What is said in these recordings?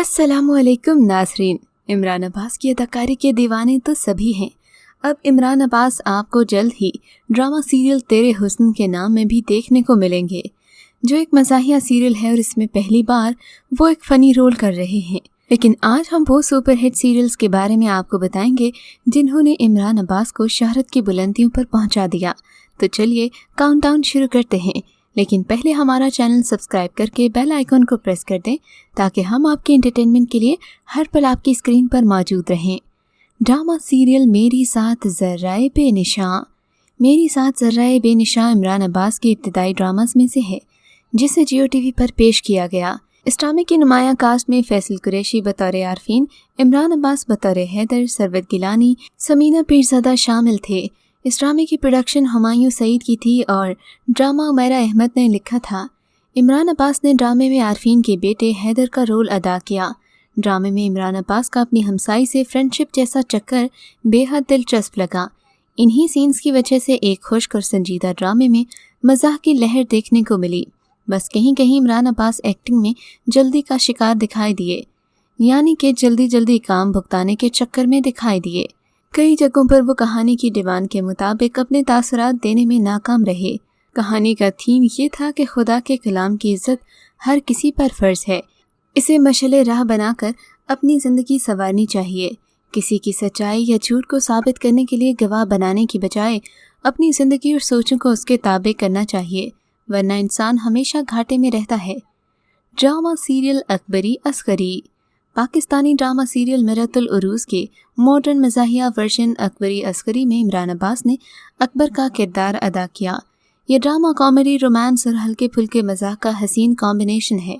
अस्सलामुअलैकुम नाज़रीन। इमरान अब्बास की अदाकारी के दीवाने तो सभी हैं। अब इमरान अब्बास आपको जल्द ही ड्रामा सीरियल तेरे हुस्न के नाम में भी देखने को मिलेंगे, जो एक मज़ाहिया सीरियल है और इसमें पहली बार वो एक फ़नी रोल कर रहे हैं। लेकिन आज हम वो सुपरहिट सीरियल्स के बारे में आपको बताएंगे जिन्होंने इमरान अब्बास को शहरत की बुलंदियों पर पहुंचा दिया। तो चलिए काउंटडाउन शुरू करते हैं, लेकिन पहले हमारा चैनल सब्सक्राइब करके बेल आइकन को प्रेस कर दें ताकि हम आपके एंटरटेनमेंट के लिए हर पल आपकी स्क्रीन पर मौजूद रहें। ड्रामा सीरियल मेरी साथ ज़र्राए बेनिशां। मेरी साथ ज़र्राए बेनिशां इमरान अब्बास के इब्तिदाई ड्रामास में से है, जिसे जियो टीवी पर पेश किया गया। इस ड्रामे की नुमाया कास्ट में फैसल कुरैशी बतौर आरफीन, इमरान अब्बास बतौर हैदर, सरवत गिलानी, समीना पीरज़ादा शामिल थे। इस ड्रामे की प्रोडक्शन हुमायूं सईद की थी और ड्रामा उमैरा अहमद ने लिखा था। इमरान अब्बास ने ड्रामे में आरफीन के बेटे हैदर का रोल अदा किया। ड्रामे में इमरान अब्बास का अपनी हमसाई से फ्रेंडशिप जैसा चक्कर बेहद दिलचस्प लगा। इन्हीं सीन्स की वजह से एक खुश्क और संजीदा ड्रामे में मज़ाक की लहर देखने को मिली। बस कहीं कहीं इमरान अब्बास एक्टिंग में जल्दी का शिकार दिखाई दिए, यानी कि जल्दी काम भुगताने के चक्कर में दिखाई दिए। कई जगहों पर वो कहानी की डिमांड के मुताबिक अपने तासुरात देने में नाकाम रहे। कहानी का थीम ये था कि खुदा के कलाम की इज्जत हर किसी पर फ़र्ज़ है। इसे मशले राह बनाकर अपनी ज़िंदगी संवारनी चाहिए। किसी की सच्चाई या झूठ को साबित करने के लिए गवाह बनाने की बजाय अपनी ज़िंदगी और सोचों को उसके ताबे करना चाहिए, वरना इंसान हमेशा घाटे में रहता है। Drama serial Akbari Asghari. Pakistani drama serial Miratul Uroos के मॉडर्न मज़ाहिया वर्जन अकबरी असगरी में इमरान अब्बास ने अकबर का किरदार अदा किया। यह ड्रामा कॉमेडी, रोमांस और हल्के फुल्के मज़ाक का हसीन कॉम्बिनेशन है।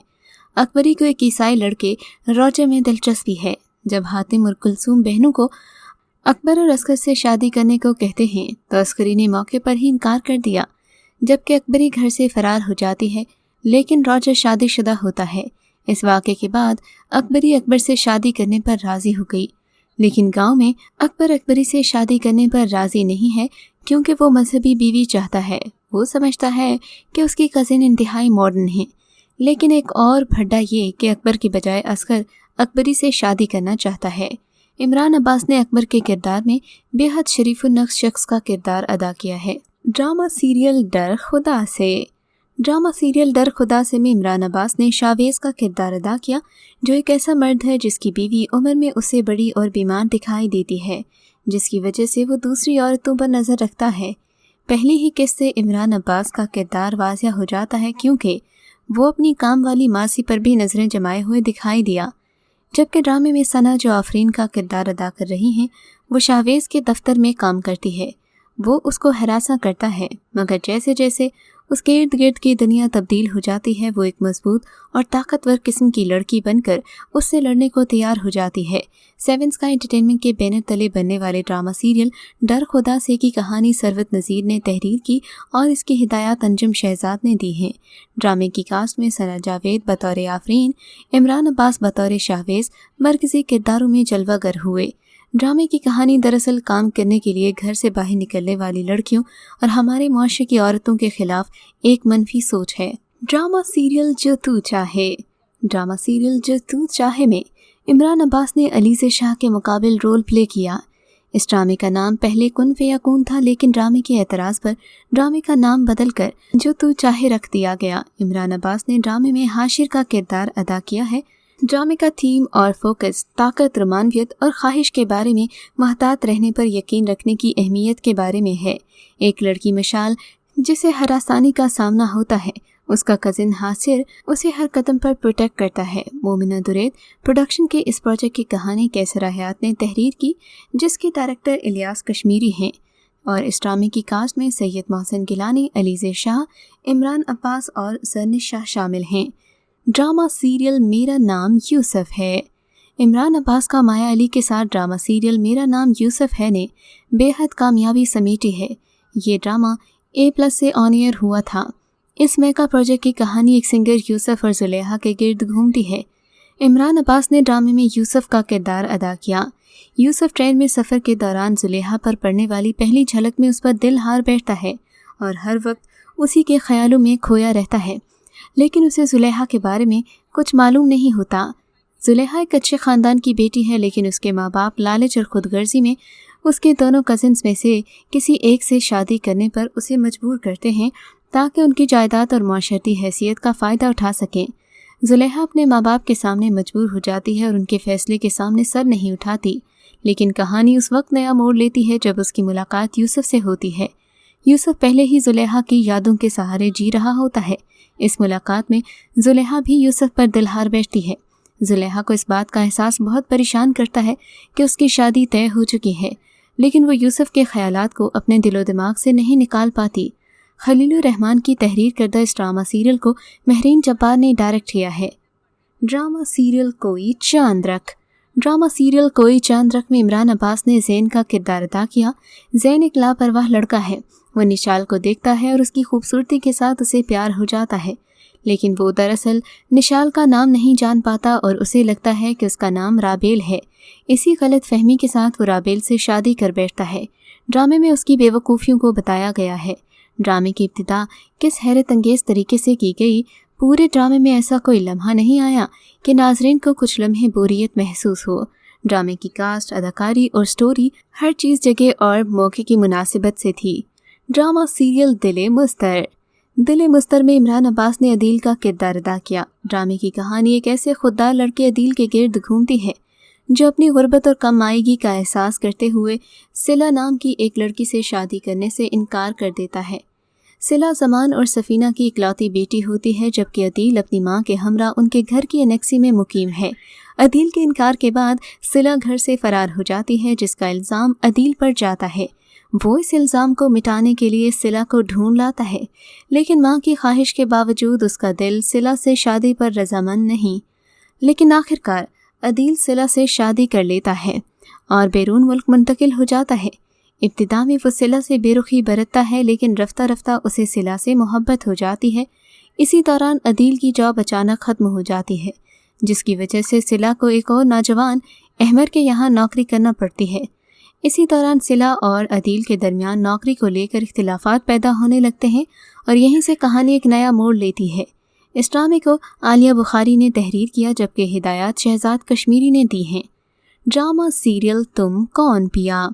अकबरी को एक ईसाई लड़के रॉजर में दिलचस्पी है। जब हातिम और कुलसूम बहनों को अकबर और असगर से शादी करने को कहते हैं तो असगरी ने मौके पर ही इनकार कर दिया। जबकि अकबरी घर से फरार हो जाती है, लेकिन रॉजर शादीशुदा होता है। इस वाक़े के बाद अकबरी अकबर से शादी करने पर राज़ी हो गई, लेकिन गांव में अकबर अकबरी से शादी करने पर राज़ी नहीं है क्योंकि वो मजहबी बीवी चाहता है। वो समझता है कि उसकी कज़िन इंतहाई मॉडर्न है। लेकिन एक और भड्डा ये कि अकबर की बजाय असगर अकबरी से शादी करना चाहता है। इमरान अब्बास ने अकबर के किरदार में बेहद शरीफुन्नक्श शख्स का किरदार अदा किया है। ड्रामा सीरियल डर खुदा से। ड्रामा सीरियल डर खुदा से में इमरान अब्बास ने शाहवेज़ का किरदार अदा किया, जो एक ऐसा मर्द है जिसकी बीवी उम्र में उससे बड़ी और बीमार दिखाई देती है, जिसकी वजह से वो दूसरी औरतों पर नज़र रखता है। पहली ही किस्त से इमरान अब्बास का किरदार वाज़िया हो जाता है क्योंकि वो अपनी काम वाली मासी पर भी नज़रें जमाए हुए दिखाई दिया। जबकि ड्रामे में सना, जो आफरीन का किरदार अदा कर रही हैं, वो शाहवेज़ के दफ्तर में काम करती है। वो उसको हरासा करता है, मगर जैसे जैसे उसके इर्द गिर्द की दुनिया तब्दील हो जाती है, वो एक मजबूत और ताकतवर किस्म की लड़की बनकर उससे लड़ने को तैयार हो जाती है। सेवन स्काई एंटरटेनमेंट के बैनर तले बनने वाले ड्रामा सीरियल डर खुदा से की कहानी सरवत नज़ीर ने तहरीर की और इसकी हिदायत अंजुम शहजाद ने दी हैं। ड्रामे की कास्ट में सना जावेद बतौर आफरीन, इमरान अब्बास बतौर शाहवेज़ मरकज़ी किरदारों में जलवागर हुए। ड्रामे की कहानी दरअसल काम करने के लिए घर से बाहर निकलने वाली लड़कियों और हमारे मुआशरे की औरतों के खिलाफ एक मनफी सोच है। ड्रामा सीरियल जो तू चाहे। ड्रामा सीरियल जो तू चाहे में इमरान अब्बास ने अलीज़े शाह के मुकाबिल रोल प्ले किया। इस ड्रामे का नाम पहले कुन फ़यकून था, लेकिन ड्रामे के एतराज़ पर ड्रामे का नाम बदलकर जो तू चाहे रख दिया गया। इमरान अब्बास ने ड्रामे में हाशिर का किरदार अदा किया है। ड्रामे का थीम और फोकस ताकत, रोमानियत और ख्वाहिश के बारे में महतात रहने पर यकीन रखने की अहमियत के बारे में है। एक लड़की मिसाल जिसे हरासानी का सामना होता है, उसका कज़िन हासिर उसे हर कदम पर प्रोटेक्ट करता है। मोमिना दुरैद प्रोडक्शन के इस प्रोजेक्ट की कहानी कैसर हयात ने तहरीर की, जिसके डायरेक्टर इलियास कश्मीरी हैं। और इस ड्रामे की कास्ट में सैयद मोहसिन गिलानी, अलीज़े शाह, इमरान अब्बास और ज़रनिश शाह शामिल हैं। ड्रामा सीरियल मेरा नाम यूसुफ है। इमरान अब्बास का माया अली के साथ ड्रामा सीरियल मेरा नाम यूसुफ है ने बेहद कामयाबी समेटी है। ये ड्रामा A+ से ऑन एयर हुआ था। इस मेगा प्रोजेक्ट की कहानी एक सिंगर यूसुफ और जुलेहा के गिर्द घूमती है। इमरान अब्बास ने ड्रामे में यूसुफ का किरदार अदा किया। यूसुफ ट्रेन में सफ़र के दौरान जुलेहा पर पड़ने वाली पहली झलक में उस पर दिल हार बैठता है और हर वक्त उसी के ख्यालों में खोया रहता है। लेकिन उसे जुलेहा के बारे में कुछ मालूम नहीं होता। जुलेहा एक अच्छे ख़ानदान की बेटी है, लेकिन उसके माँ बाप लालच और खुदगर्जी में उसके दोनों कज़िन्स में से किसी एक से शादी करने पर उसे मजबूर करते हैं ताकि उनकी जायदाद और माशरती हैसियत का फ़ायदा उठा सकें। जुलेहा अपने माँ बाप के सामने मजबूर हो जाती है और उनके फ़ैसले के सामने सर नहीं उठाती। लेकिन कहानी उस वक्त नया मोड़ लेती है जब उसकी मुलाकात यूसुफ से होती है। यूसुफ पहले ही जुलेहा की यादों के सहारे जी रहा होता है। इस मुलाकात में जुलेहा भी यूसुफ पर दिलहार बैठती है। जुलेहा को इस बात का एहसास बहुत परेशान करता है कि उसकी शादी तय हो चुकी है, लेकिन वो यूसुफ के ख्यालात को अपने दिलो दिमाग से नहीं निकाल पाती। खलीलुर रहमान की तहरीर करदा इस ड्रामा सीरियल को महरीन जब्बार ने डायरेक्ट किया है। ड्रामा सीरियल कोई चांद रख। ड्रामा सीरियल कोई चांद रख में इमरान अब्बास ने ज़ैन का किरदार अदा किया। ज़ैन एक लापरवाह लड़का है। वह निशाल को देखता है और उसकी खूबसूरती के साथ उसे प्यार हो जाता है, लेकिन वो दरअसल निशाल का नाम नहीं जान पाता और उसे लगता है कि उसका नाम राबेल है। इसी गलत फहमी के साथ वो राबेल से शादी कर बैठता है। ड्रामे में उसकी बेवकूफ़ियों को बताया गया है। ड्रामे की इब्तिदा किस हैरत अंगेज़ तरीके से की गई। पूरे ड्रामे में ऐसा कोई लम्हा नहीं आया कि नाजरीन को कुछ लम्हे बोरियत महसूस हो। ड्रामे की कास्ट, अदाकारी और स्टोरी हर चीज़ जगह और मौके की मुनासिबत से थी। ड्रामा सीरियल दिल मुस्तर। दिल मुस्तर में इमरान अब्बास ने अदील का किरदार अदा किया। ड्रामे की कहानी एक ऐसे खुददार लड़के अदील के गिर्द घूमती है जो अपनी गुर्बत और कम आएगी का एहसास करते हुए सिला नाम की एक लड़की से शादी करने से इनकार कर देता है। सिला ज़मान और सफ़ीना की इकलौती बेटी होती है, जबकि अदील अपनी माँ के हमरा उनके घर की एनेक्सी में मुकीम है। अदील के इनकार के बाद सिला घर से फ़रार हो जाती है, जिसका इल्ज़ाम अदील पर जाता है। वो इस इल्ज़ाम को मिटाने के लिए सिला को ढूंढ लाता है, लेकिन माँ की ख्वाहिश के बावजूद उसका दिल सिला से शादी पर रजामंद नहीं। लेकिन आखिरकार अदील सिला से शादी कर लेता है और बैरून मुल्क मुंतकिल हो जाता है। इब्तिदा में वो सिला से बेरुखी बरतता है, लेकिन रफ्ता रफ्ता उसे सिला से मोहब्बत हो जाती है। इसी दौरान अदील की जॉब अचानक ख़त्म हो जाती है, जिसकी वजह से सिला को एक और नौजवान अहमर के यहाँ नौकरी करना पड़ती है। इसी दौरान सिला और अदील के दरमियान नौकरी को लेकर इख्तिलाफात पैदा होने लगते हैं और यहीं से कहानी एक नया मोड़ लेती है। इस ड्रामे को आलिया बुखारी ने तहरीर किया, जबकि हिदायत शहजाद कश्मीरी ने दी हैं। ड्रामा सीरियल तुम कौन पिया।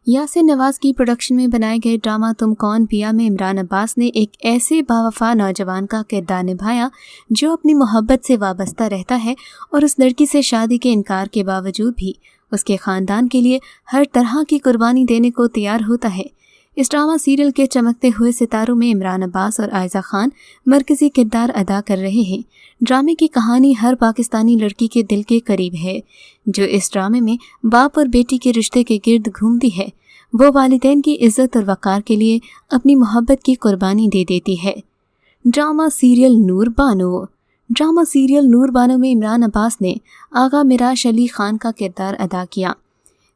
यासिर नवाज़ की प्रोडक्शन में बनाए गए ड्रामा तुम कौन पिया में इमरान अब्बास ने एक ऐसे बावफा नौजवान का किरदार निभाया जो अपनी मोहब्बत से वाबस्ता रहता है और उस लड़की से शादी के इनकार के बावजूद भी उसके ख़ानदान के लिए हर तरह की कुर्बानी देने को तैयार होता है। इस ड्रामा सीरियल के चमकते हुए सितारों में इमरान अब्बास और आयज़ा खान मरकज़ी किरदार अदा कर रहे हैं। ड्रामे की कहानी हर पाकिस्तानी लड़की के दिल के करीब है, जो इस ड्रामे में बाप और बेटी के रिश्ते के गिर्द घूमती है। वो वालिदैन की इज़्ज़त और वक़ार के लिए अपनी मोहब्बत की कुर्बानी दे देती है। ड्रामा सीरियल नूर बानो। ड्रामा सीरियल नूर बानो में इमरान अब्बास ने आगा मिराश अली ख़ान का किरदार अदा किया।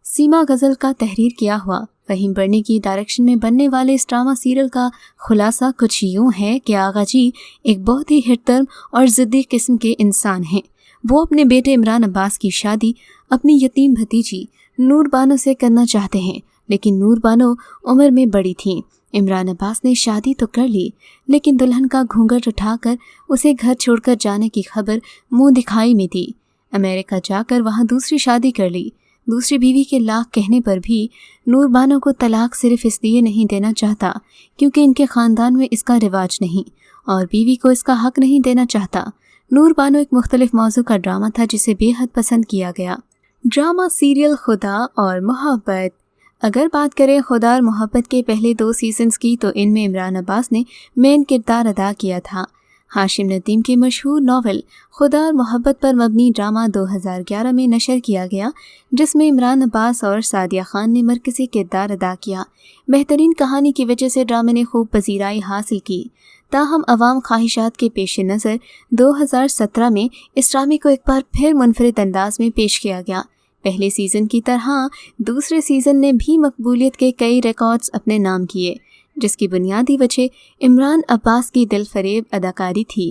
सीमा गज़ल का तहरीर किया हुआ फ़हीम बर्नी की डायरेक्शन में बनने वाले इस ड्रामा सीरियल का खुलासा कुछ यूँ है कि आगा जी एक बहुत ही हिरतर्म और ज़िद्दी किस्म के इंसान हैं। वो अपने बेटे इमरान अब्बास की शादी अपनी यतीम भतीजी नूर बानो से करना चाहते हैं, लेकिन नूर बानो उम्र में बड़ी थीं। इमरान अब्बास ने शादी तो कर ली, लेकिन दुल्हन का घूंघट उठाकर उसे घर छोड़कर जाने की खबर मुंह दिखाई में दी। अमेरिका जाकर वहां दूसरी शादी कर ली। दूसरी बीवी के लाख कहने पर भी नूर बानो को तलाक सिर्फ इसलिए नहीं देना चाहता क्योंकि इनके ख़ानदान में इसका रिवाज नहीं और बीवी को इसका हक नहीं देना चाहता। नूर बानो एक मुख्तलिफ मौजू का ड्रामा था जिसे बेहद पसंद किया गया। ड्रामा सीरियल खुदा और मोहब्बत। अगर बात करें खुदा और मोहब्बत के पहले 2 सीजन्स की, तो इनमें इमरान अब्बास ने मेन किरदार अदा किया था। हाशिम नदीम की मशहूर नावल खुदा और मोहब्बत पर मबनी ड्रामा 2011 में नशर किया गया, जिसमें इमरान अब्बास और सादिया खान ने मरकज़ी किरदार अदा किया। बेहतरीन कहानी की वजह से ड्रामे ने खूब पजीराई हासिल की। ताहम अवाम ख्वाहिशात के पेश नज़र 2017 में इस ड्रामे को एक बार फिर मुनफरिद अंदाज में पेश किया गया। पहले सीज़न की तरह दूसरे सीज़न ने भी मकबूलियत के कई रिकॉर्ड्स अपने नाम किए, जिसकी बुनियादी वजह इमरान अब्बास की दिलफरेब अदाकारी थी।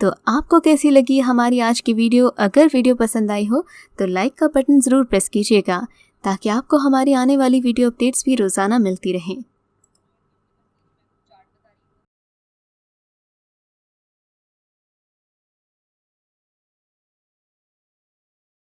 तो आपको कैसी लगी हमारी आज की वीडियो? अगर वीडियो पसंद आई हो तो लाइक का बटन ज़रूर प्रेस कीजिएगा ताकि आपको हमारी आने वाली वीडियो अपडेट्स भी रोज़ाना मिलती रहें।